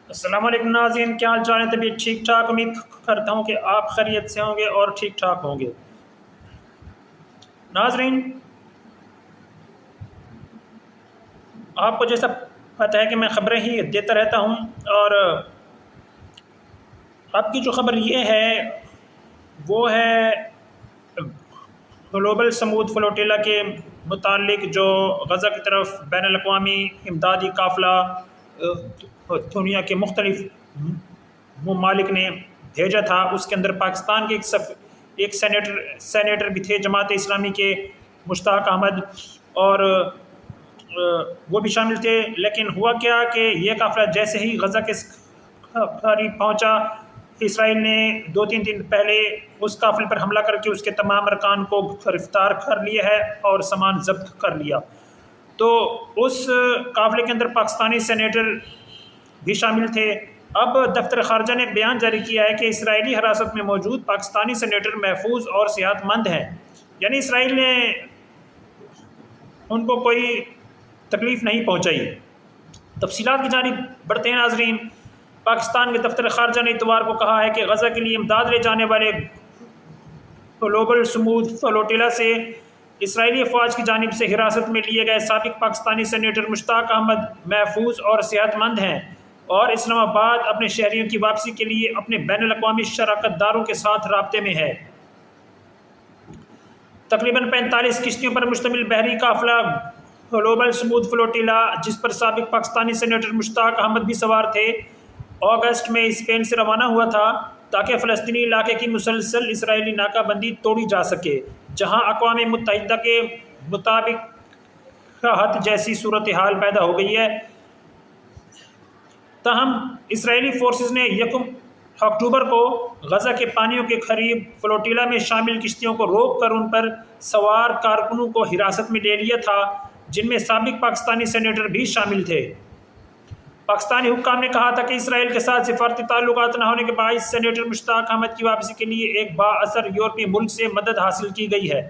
السلام علیکم ناظرین، کیا حال چال ہے؟ طبیعت ٹھیک ٹھاک؟ امید کرتا ہوں کہ آپ خیریت سے ہوں گے اور ٹھیک ٹھاک ہوں گے۔ ناظرین، آپ کو جیسا پتہ ہے کہ میں خبریں ہی دیتا رہتا ہوں، اور اب کی جو خبر یہ ہے وہ ہے گلوبل سمود فلوٹیلا کے متعلق، جو غزہ کی طرف بین الاقوامی امدادی قافلہ دنیا کے مختلف ممالک نے بھیجا تھا۔ اس کے اندر پاکستان کے ایک سینیٹر بھی تھے جماعت اسلامی کے، مشتاق احمد، اور وہ بھی شامل تھے۔ لیکن ہوا کیا کہ یہ قافلہ جیسے ہی غزہ کے قریب پہنچا، اسرائیل نے 2-3 دن پہلے اس قافلے پر حملہ کر کے اس کے تمام ارکان کو گرفتار کر لیا ہے اور سامان ضبط کر لیا۔ تو اس قافلے کے اندر پاکستانی سینیٹر بھی شامل تھے۔ اب دفتر خارجہ نے بیان جاری کیا ہے کہ اسرائیلی حراست میں موجود پاکستانی سینیٹر محفوظ اور صحت مند ہیں، یعنی اسرائیل نے ان کو کوئی تکلیف نہیں پہنچائی۔ تفصیلات کی جانب بڑھتے ہیں ناظرین۔ پاکستان کے دفتر خارجہ نے اتوار کو کہا ہے کہ غزہ کے لیے امداد لے جانے والے گلوبل سمود فلوٹیلا سے اسرائیلی افواج کی جانب سے حراست میں لیے گئے سابق پاکستانی سینیٹر مشتاق احمد محفوظ اور صحت مند ہیں، اور اسلام آباد اپنے شہریوں کی واپسی کے لیے اپنے بین الاقوامی شراکت داروں کے ساتھ رابطے میں ہے۔ تقریباً 45 کشتیوں پر مشتمل بحری قافلہ گلوبل سمود فلوٹیلا، جس پر سابق پاکستانی سینیٹر مشتاق احمد بھی سوار تھے، اگست میں اسپین سے روانہ ہوا تھا تاکہ فلسطینی علاقے کی مسلسل اسرائیلی ناکہ بندی توڑی جا سکے، جہاں اقوام متحدہ کے مطابق قحط جیسی صورتحال پیدا ہو گئی ہے۔ تاہم اسرائیلی فورسز نے 1 اکتوبر کو غزہ کے پانیوں کے قریب فلوٹیلا میں شامل کشتیوں کو روک کر ان پر سوار کارکنوں کو حراست میں لے لیا تھا، جن میں سابق پاکستانی سینیٹر بھی شامل تھے۔ پاکستانی حکام نے کہا تھا کہ اسرائیل کے ساتھ سفارتی تعلقات نہ ہونے کے باعث سینیٹر مشتاق احمد کی واپسی کے لیے ایک بااثر یورپی ملک سے مدد حاصل کی گئی ہے۔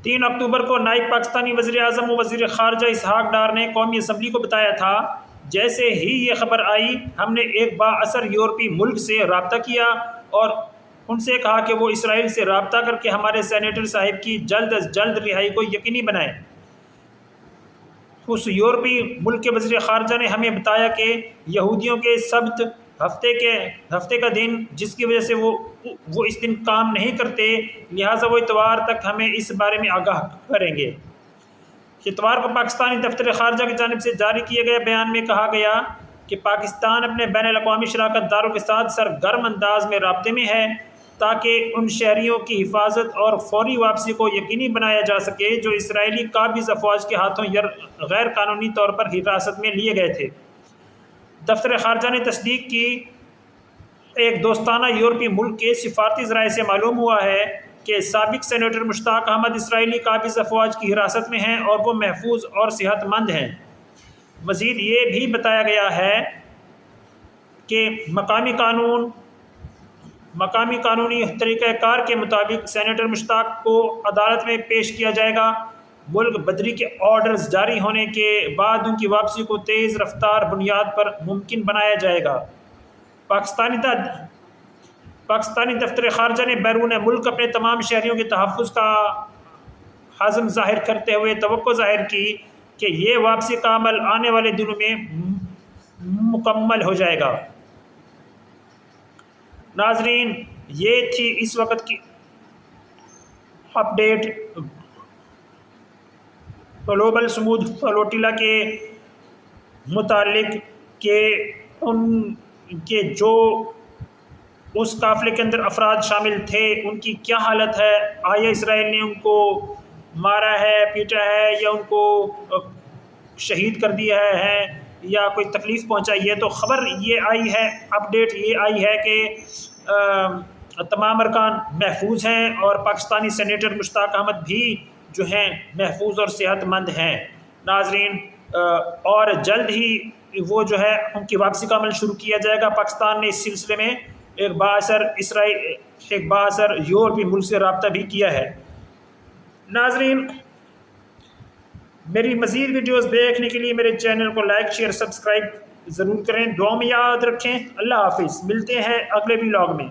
3 اکتوبر کو نائب پاکستانی وزیر اعظم و وزیر خارجہ اسحاق ڈار نے قومی اسمبلی کو بتایا تھا، جیسے ہی یہ خبر آئی ہم نے ایک بااثر یورپی ملک سے رابطہ کیا اور ان سے کہا کہ وہ اسرائیل سے رابطہ کر کے ہمارے سینیٹر صاحب کی جلد از جلد رہائی کو یقینی بنائیں۔ اس یورپی ملک کے وزیر خارجہ نے ہمیں بتایا کہ یہودیوں کے سبت ہفتے کا دن، جس کی وجہ سے وہ اس دن کام نہیں کرتے، لہٰذا وہ اتوار تک ہمیں اس بارے میں آگاہ کریں گے۔ اتوار کو پاکستانی دفتر خارجہ کی جانب سے جاری کیے گئے بیان میں کہا گیا کہ پاکستان اپنے بین الاقوامی شراکت داروں کے ساتھ سرگرم انداز میں رابطے میں ہے تاکہ ان شہریوں کی حفاظت اور فوری واپسی کو یقینی بنایا جا سکے جو اسرائیلی قابض افواج کے ہاتھوں غیر قانونی طور پر حراست میں لیے گئے تھے۔ دفتر خارجہ نے تصدیق کی، ایک دوستانہ یورپی ملک کے سفارتی ذرائع سے معلوم ہوا ہے کہ سابق سینیٹر مشتاق احمد اسرائیلی قابض افواج کی حراست میں ہیں اور وہ محفوظ اور صحت مند ہیں۔ مزید یہ بھی بتایا گیا ہے کہ مقامی قانونی طریقہ کار کے مطابق سینیٹر مشتاق کو عدالت میں پیش کیا جائے گا۔ ملک بدری کے آرڈرز جاری ہونے کے بعد ان کی واپسی کو تیز رفتار بنیاد پر ممکن بنایا جائے گا۔ پاکستانی دفتر خارجہ نے بیرون ملک اپنے تمام شہریوں کے تحفظ کا عزم ظاہر کرتے ہوئے توقع ظاہر کی کہ یہ واپسی کا عمل آنے والے دنوں میں مکمل ہو جائے گا۔ ناظرین، یہ تھی اس وقت کی اپ ڈیٹ گلوبل سمود فلوٹیلا کے متعلق کہ ان کے جو اس قافلے کے اندر افراد شامل تھے ان کی کیا حالت ہے، آیا اسرائیل نے ان کو مارا ہے، پیٹا ہے، یا ان کو شہید کر دیا ہے یا کوئی تکلیف پہنچائی ہے۔ تو خبر یہ آئی ہے، اپ ڈیٹ یہ آئی ہے کہ تمام ارکان محفوظ ہیں اور پاکستانی سینیٹر مشتاق احمد بھی جو ہیں محفوظ اور صحت مند ہیں۔ ناظرین، اور جلد ہی وہ جو ہے ان کی واپسی کا عمل شروع کیا جائے گا۔ پاکستان نے اس سلسلے میں ایک بااثر یورپی ملک سے رابطہ بھی کیا ہے۔ ناظرین، میری مزید ویڈیوز دیکھنے کے لیے میرے چینل کو لائک شیئر سبسکرائب ضرور کریں، دعا میں یاد رکھیں۔ اللہ حافظ، ملتے ہیں اگلے ولاگ میں۔